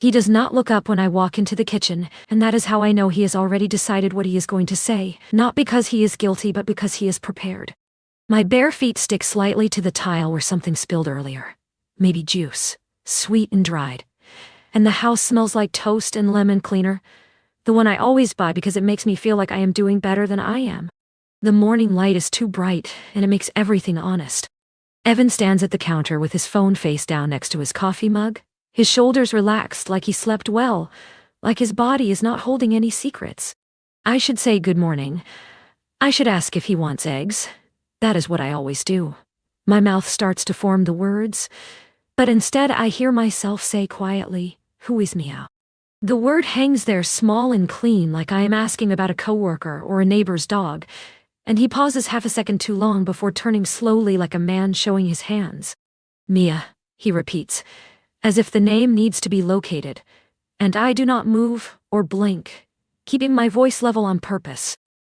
He does not look up when I walk into the kitchen, and that is how I know he has already decided what he is going to say, not because he is guilty but because he is prepared. My bare feet stick slightly to the tile where something spilled earlier. Maybe juice, sweet and dried. And the house smells like toast and lemon cleaner, the one I always buy because it makes me feel like I am doing better than I am. The morning light is too bright, and it makes everything honest. Evan stands at the counter with his phone face down next to his coffee mug, his shoulders relaxed like he slept well, like his body is not holding any secrets. I should say good morning. I should ask if he wants eggs. That is what I always do. My mouth starts to form the words, but instead I hear myself say quietly, "Who is Mia?" The word hangs there small and clean like I am asking about a coworker or a neighbor's dog, and he pauses half a second too long before turning slowly like a man showing his hands. "Mia," he repeats, as if the name needs to be located, and I do not move or blink, keeping my voice level on purpose.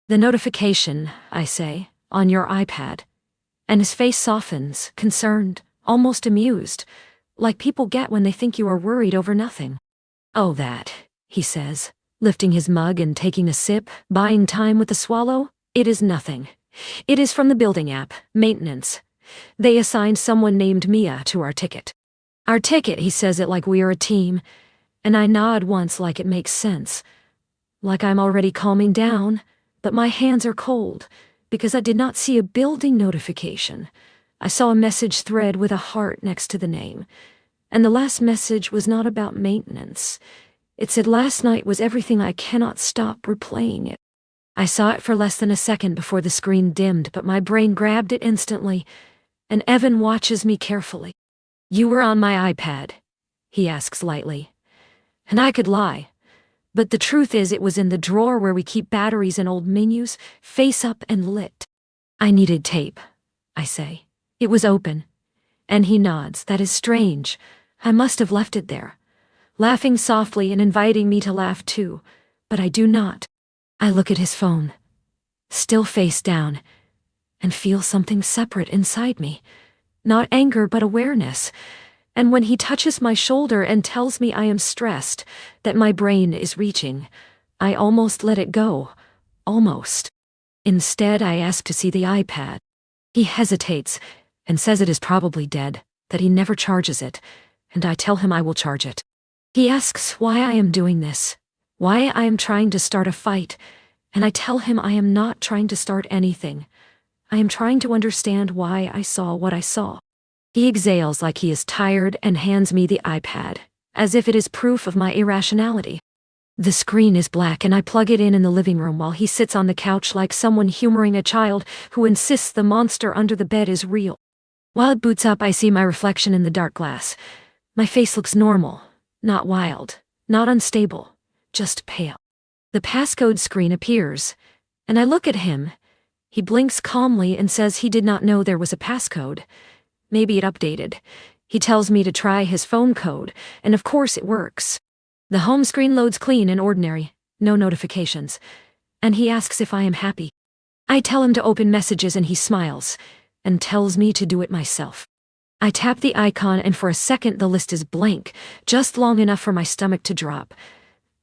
"The notification," I say, "on your iPad." And his face softens, concerned, almost amused, like people get when they think you are worried over nothing. "Oh, that," he says, lifting his mug and taking a sip, buying time with the swallow. "It is nothing. It is from the building app, maintenance. They assigned someone named Mia to our ticket." "Our ticket," he says it like we are a team, and I nod once like it makes sense. Like I'm already calming down, but my hands are cold, because I did not see a building notification. I saw a message thread with a heart next to the name, and the last message was not about maintenance. It said last night was everything I cannot stop replaying it. I saw it for less than a second before the screen dimmed, but my brain grabbed it instantly, and Evan watches me carefully. "You were on my iPad?" he asks lightly. And I could lie, but the truth is it was in the drawer where we keep batteries and old menus, face up and lit. "I needed tape," I say. "It was open." And he nods. "That is strange. I must have left it there," laughing softly and inviting me to laugh too, but I do not. I look at his phone, still face down, and feel something separate inside me. Not anger, but awareness. And when he touches my shoulder and tells me I am stressed, that my brain is reaching, I almost let it go. Almost. Instead, I ask to see the iPad. He hesitates and says it is probably dead, that he never charges it, and I tell him I will charge it. He asks why I am doing this, why I am trying to start a fight, and I tell him I am not trying to start anything. I am trying to understand why I saw what I saw. He exhales like he is tired and hands me the iPad, as if it is proof of my irrationality. The screen is black and I plug it in the living room while he sits on the couch like someone humoring a child who insists the monster under the bed is real. While it boots up, I see my reflection in the dark glass. My face looks normal, not wild, not unstable, just pale. The passcode screen appears, and I look at him. He blinks calmly and says he did not know there was a passcode. Maybe it updated. He tells me to try his phone code, and of course it works. The home screen loads clean and ordinary, no notifications, and he asks if I am happy. I tell him to open messages and he smiles, and tells me to do it myself. I tap the icon and for a second the list is blank, just long enough for my stomach to drop.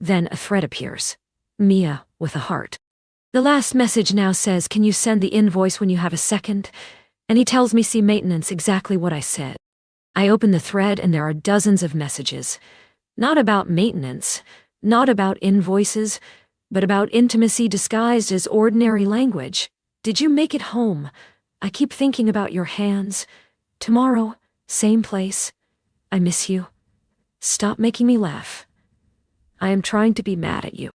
Then a thread appears. Mia, with a heart. The last message now says, "Can you send the invoice when you have a second?" And he tells me see maintenance, exactly what I said. I open the thread and there are dozens of messages. Not about maintenance, not about invoices, but about intimacy disguised as ordinary language. "Did you make it home? I keep thinking about your hands. Tomorrow, same place. I miss you. Stop making me laugh. I am trying to be mad at you."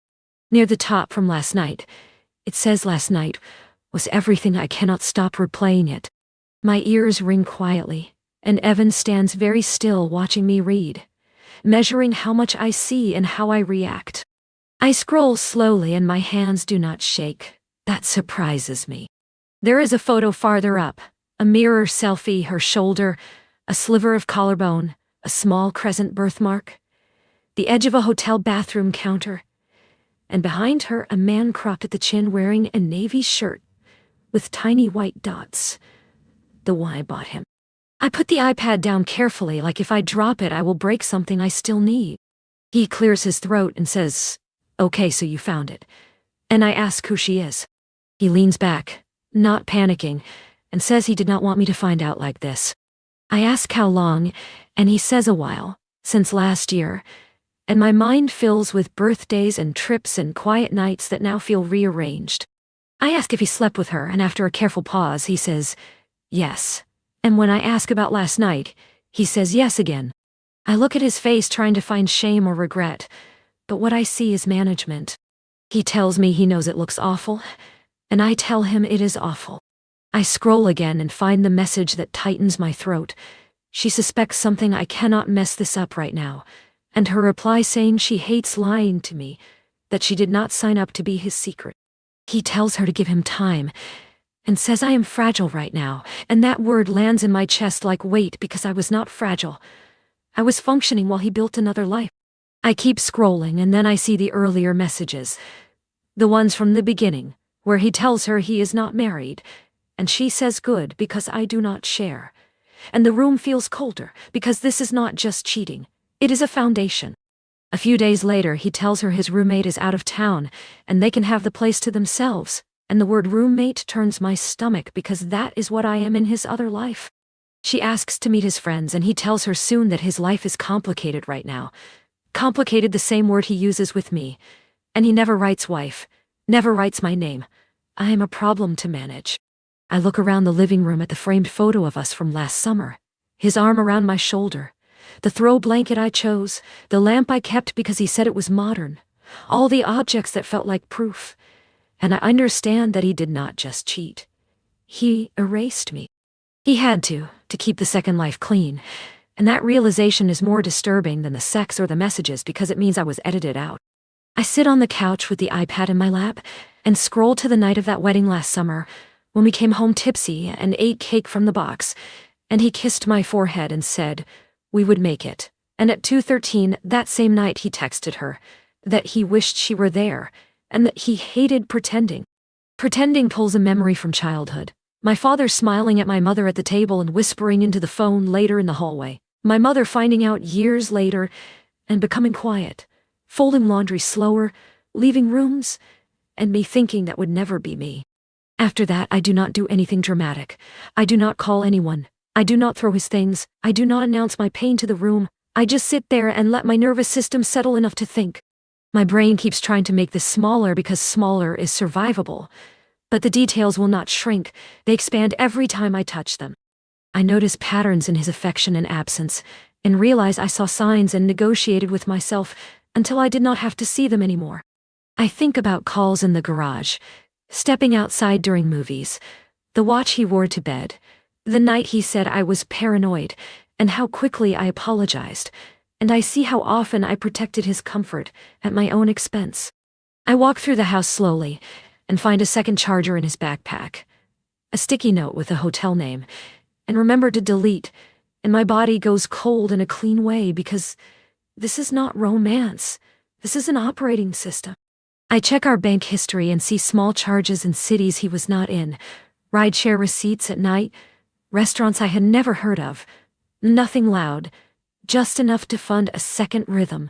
Near the top from last night, it says last night was everything I cannot stop replaying it. My ears ring quietly, and Evan stands very still watching me read, measuring how much I see and how I react. I scroll slowly and my hands do not shake. That surprises me. There is a photo farther up, a mirror selfie, her shoulder, a sliver of collarbone, a small crescent birthmark, the edge of a hotel bathroom counter, and behind her a man cropped at the chin wearing a navy shirt with tiny white dots. The one I bought him. I put the iPad down carefully, like if I drop it I will break something I still need. He clears his throat and says, "Okay, so you found it." And I ask who she is. He leans back, not panicking, and says he did not want me to find out like this. I ask how long, and he says a while, since last year, and my mind fills with birthdays and trips and quiet nights that now feel rearranged. I ask if he slept with her, and after a careful pause, he says, yes. And when I ask about last night, he says yes again. I look at his face trying to find shame or regret, but what I see is management. He tells me he knows it looks awful, and I tell him it is awful. I scroll again and find the message that tightens my throat. She suspects something. I cannot mess this up right now. And her reply saying she hates lying to me, that she did not sign up to be his secret. He tells her to give him time, and says I am fragile right now, and that word lands in my chest like weight because I was not fragile. I was functioning while he built another life. I keep scrolling, and then I see the earlier messages. The ones from the beginning, where he tells her he is not married, and she says good because I do not share. And the room feels colder because this is not just cheating. It is a foundation. A few days later, he tells her his roommate is out of town, and they can have the place to themselves, and the word roommate turns my stomach because that is what I am in his other life. She asks to meet his friends, and he tells her soon that his life is complicated right now. Complicated, the same word he uses with me. And he never writes wife, never writes my name. I am a problem to manage. I look around the living room at the framed photo of us from last summer. His arm around my shoulder. The throw blanket I chose, the lamp I kept because he said it was modern, all the objects that felt like proof. And I understand that he did not just cheat. He erased me. He had to keep the second life clean. And that realization is more disturbing than the sex or the messages because it means I was edited out. I sit on the couch with the iPad in my lap and scroll to the night of that wedding last summer when we came home tipsy and ate cake from the box, and he kissed my forehead and said, we would make it. And at 2:13 that same night he texted her that he wished she were there and that he hated pretending. Pretending pulls a memory from childhood. My father smiling at my mother at the table and whispering into the phone later in the hallway. My mother finding out years later and becoming quiet, folding laundry slower, leaving rooms, and me thinking that would never be me. After that, I do not do anything dramatic. I do not call anyone. I do not throw his things. I do not announce my pain to the room. I just sit there and let my nervous system settle enough to think. My brain keeps trying to make this smaller because smaller is survivable. But the details will not shrink. They expand every time I touch them. I notice patterns in his affection and absence, and realize I saw signs and negotiated with myself until I did not have to see them anymore. I think about calls in the garage, stepping outside during movies, the watch he wore to bed, the night he said I was paranoid, and how quickly I apologized, and I see how often I protected his comfort at my own expense. I walk through the house slowly and find a second charger in his backpack, a sticky note with a hotel name, and remember to delete, and my body goes cold in a clean way because this is not romance. This is an operating system. I check our bank history and see small charges in cities he was not in, rideshare receipts at night, restaurants I had never heard of. Nothing loud, just enough to fund a second rhythm.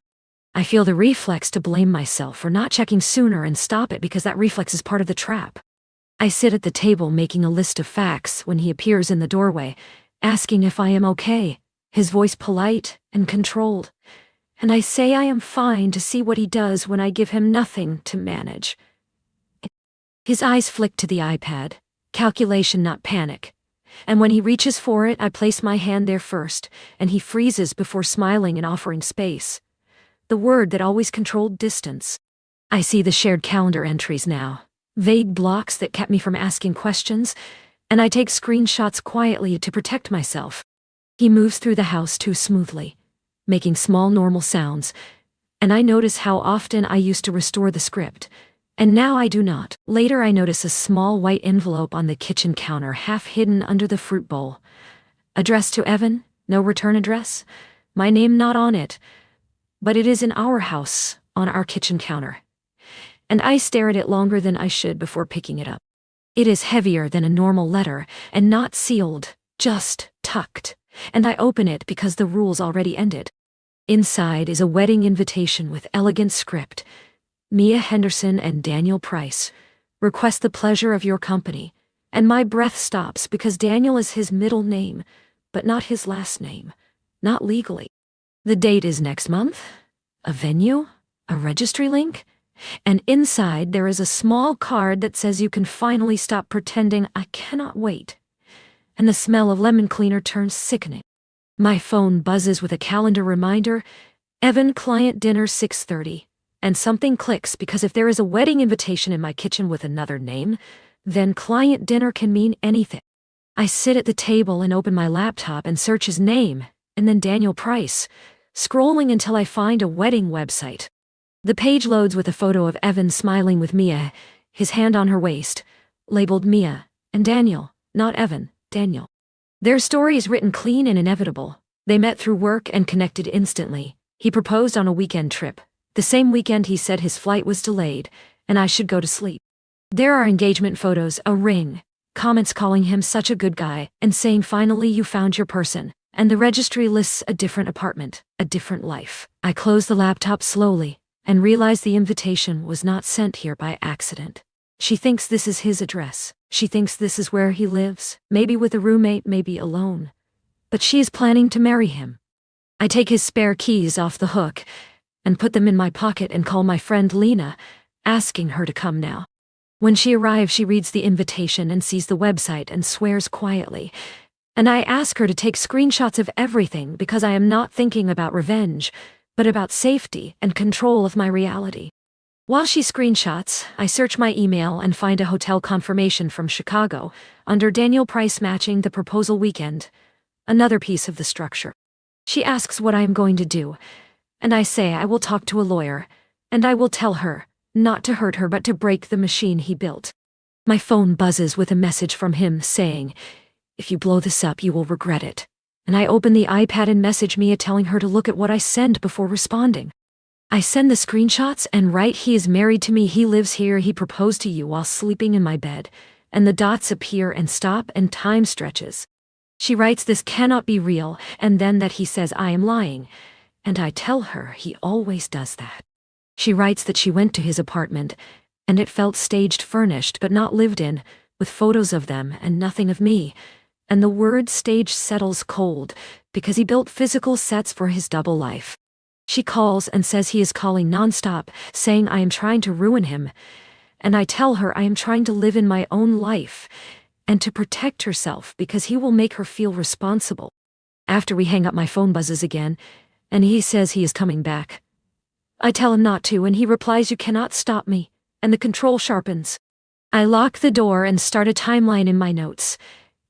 I feel the reflex to blame myself for not checking sooner and stop it because that reflex is part of the trap. I sit at the table making a list of facts when he appears in the doorway, asking if I am okay, his voice polite and controlled. And I say I am fine to see what he does when I give him nothing to manage. His eyes flick to the iPad, calculation not panic. And when he reaches for it, I place my hand there first, and he freezes before smiling and offering space. The word that always controlled distance. I see the shared calendar entries now, vague blocks that kept me from asking questions, and I take screenshots quietly to protect myself. He moves through the house too smoothly, making small normal sounds, and I notice how often I used to restore the script. And now I do not. Later I notice a small white envelope on the kitchen counter half hidden under the fruit bowl. Addressed to Evan, no return address. My name not on it. But it is in our house, on our kitchen counter. And I stare at it longer than I should before picking it up. It is heavier than a normal letter, and not sealed, just tucked. And I open it because the rules already ended. Inside is a wedding invitation with elegant script. Mia Henderson and Daniel Price request the pleasure of your company. And my breath stops because Daniel is his middle name, but not his last name. Not legally. The date is next month. A venue? A registry link? And inside there is a small card that says you can finally stop pretending I cannot wait. And the smell of lemon cleaner turns sickening. My phone buzzes with a calendar reminder, Evan client dinner 6:30, and something clicks because if there is a wedding invitation in my kitchen with another name, then client dinner can mean anything. I sit at the table and open my laptop and search his name, and then Daniel Price, scrolling until I find a wedding website. The page loads with a photo of Evan smiling with Mia, his hand on her waist, labeled Mia, and Daniel, not Evan, Daniel. Their story is written clean and inevitable. They met through work and connected instantly. He proposed on a weekend trip. The same weekend he said his flight was delayed, and I should go to sleep. There are engagement photos, a ring, comments calling him such a good guy, and saying finally you found your person, and the registry lists a different apartment, a different life. I close the laptop slowly, and realize the invitation was not sent here by accident. She thinks this is his address. She thinks this is where he lives, maybe with a roommate, maybe alone. But she is planning to marry him. I take his spare keys off the hook and put them in my pocket and call my friend Lena, asking her to come now. When she arrives, she reads the invitation and sees the website and swears quietly. And I ask her to take screenshots of everything because I am not thinking about revenge, but about safety and control of my reality. While she screenshots, I search my email and find a hotel confirmation from Chicago under Daniel Price matching the proposal weekend, another piece of the structure. She asks what I am going to do, and I say I will talk to a lawyer, and I will tell her, not to hurt her but to break the machine he built. My phone buzzes with a message from him saying, if you blow this up you will regret it. And I open the iPad and message Mia telling her to look at what I send before responding. I send the screenshots and write he is married to me, he lives here, he proposed to you while sleeping in my bed, and the dots appear and stop and time stretches. She writes this cannot be real, and then that he says I am lying, and I tell her he always does that. She writes that she went to his apartment, and it felt staged, furnished but not lived in, with photos of them and nothing of me, and the word stage settles cold because he built physical sets for his double life. She calls and says he is calling nonstop, saying I am trying to ruin him, and I tell her I am trying to live in my own life, and to protect herself because he will make her feel responsible. After we hang up, my phone buzzes again, and he says he is coming back. I tell him not to, and he replies you cannot stop me, and the control sharpens. I lock the door and start a timeline in my notes.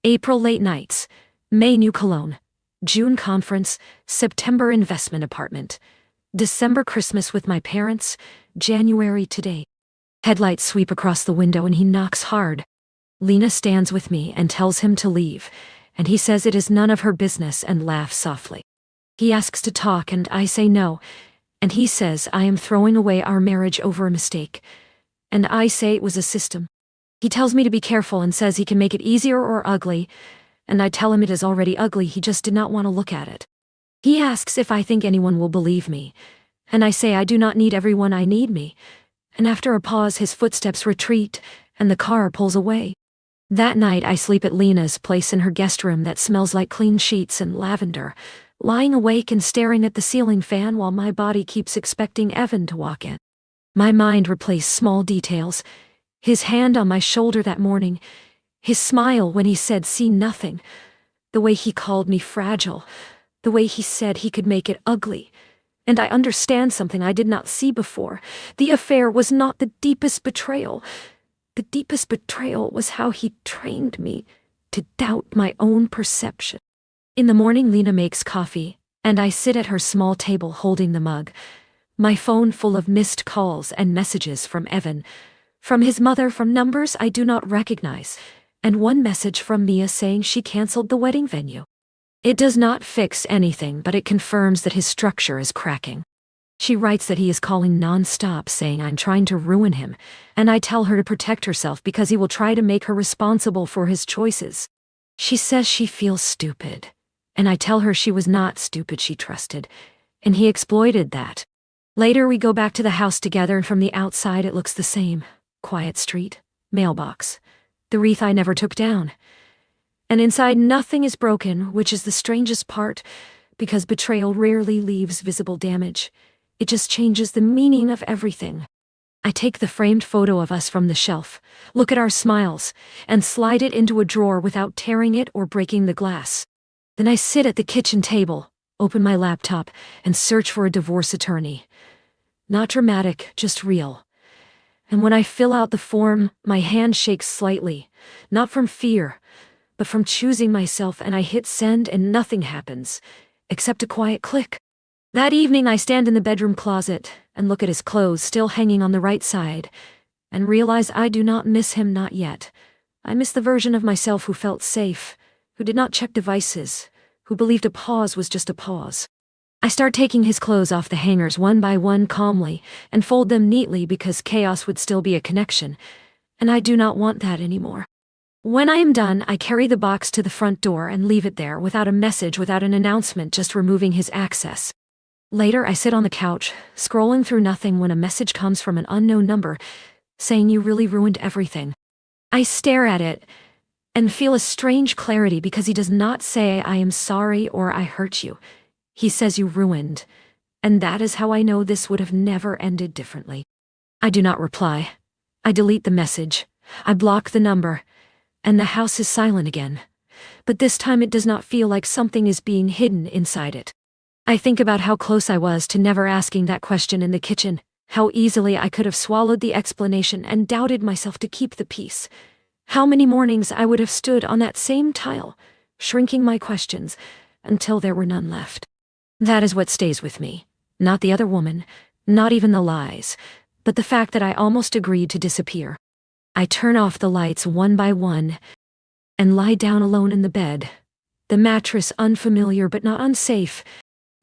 April late nights, May new cologne, June conference, September investment apartment, December Christmas with my parents, January today. Headlights sweep across the window and he knocks hard. Lena stands with me and tells him to leave, and he says it is none of her business and laughs softly. He asks to talk and I say no, and he says I am throwing away our marriage over a mistake, and I say it was a system. He tells me to be careful and says he can make it easier or ugly, and I tell him it is already ugly, he just did not want to look at it. He asks if I think anyone will believe me, and I say I do not need everyone, I need me, and after a pause his footsteps retreat, and the car pulls away. That night I sleep at Lena's place in her guest room that smells like clean sheets and lavender, lying awake and staring at the ceiling fan while my body keeps expecting Evan to walk in. My mind replays small details, his hand on my shoulder that morning, his smile when he said see nothing, the way he called me fragile, the way he said he could make it ugly. And I understand something I did not see before. The affair was not the deepest betrayal. The deepest betrayal was how he trained me to doubt my own perception. In the morning Lena makes coffee, and I sit at her small table holding the mug, my phone full of missed calls and messages from Evan, from his mother, from numbers I do not recognize, and one message from Mia saying she canceled the wedding venue. It does not fix anything, but it confirms that his structure is cracking. She writes that he is calling non-stop saying I'm trying to ruin him, and I tell her to protect herself because he will try to make her responsible for his choices. She says she feels stupid, and I tell her she was not stupid, she trusted, and he exploited that. Later, we go back to the house together, and from the outside, it looks the same. Quiet street, mailbox, the wreath I never took down. And inside, nothing is broken, which is the strangest part, because betrayal rarely leaves visible damage. It just changes the meaning of everything. I take the framed photo of us from the shelf, look at our smiles, and slide it into a drawer without tearing it or breaking the glass. Then I sit at the kitchen table, open my laptop, and search for a divorce attorney. Not dramatic, just real. And when I fill out the form, my hand shakes slightly, not from fear, but from choosing myself, and I hit send and nothing happens, except a quiet click. That evening I stand in the bedroom closet and look at his clothes still hanging on the right side, and realize I do not miss him, not yet. I miss the version of myself who felt safe, who did not check devices, who believed a pause was just a pause. I start taking his clothes off the hangers one by one calmly and fold them neatly because chaos would still be a connection, and I do not want that anymore. When I am done, I carry the box to the front door and leave it there without a message, without an announcement, just removing his access. Later, I sit on the couch, scrolling through nothing when a message comes from an unknown number saying you really ruined everything. I stare at it and feel a strange clarity because he does not say I am sorry or I hurt you. He says you ruined, and that is how I know this would have never ended differently. I do not reply. I delete the message. I block the number, and the house is silent again. But this time it does not feel like something is being hidden inside it. I think about how close I was to never asking that question in the kitchen, how easily I could have swallowed the explanation and doubted myself to keep the peace. How many mornings I would have stood on that same tile, shrinking my questions, until there were none left. That is what stays with me. Not the other woman, not even the lies, but the fact that I almost agreed to disappear. I turn off the lights one by one and lie down alone in the bed, the mattress unfamiliar but not unsafe,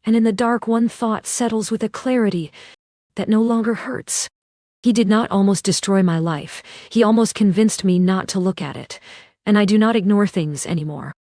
and in the dark one thought settles with a clarity that no longer hurts. He did not almost destroy my life, he almost convinced me not to look at it, and I do not ignore things anymore.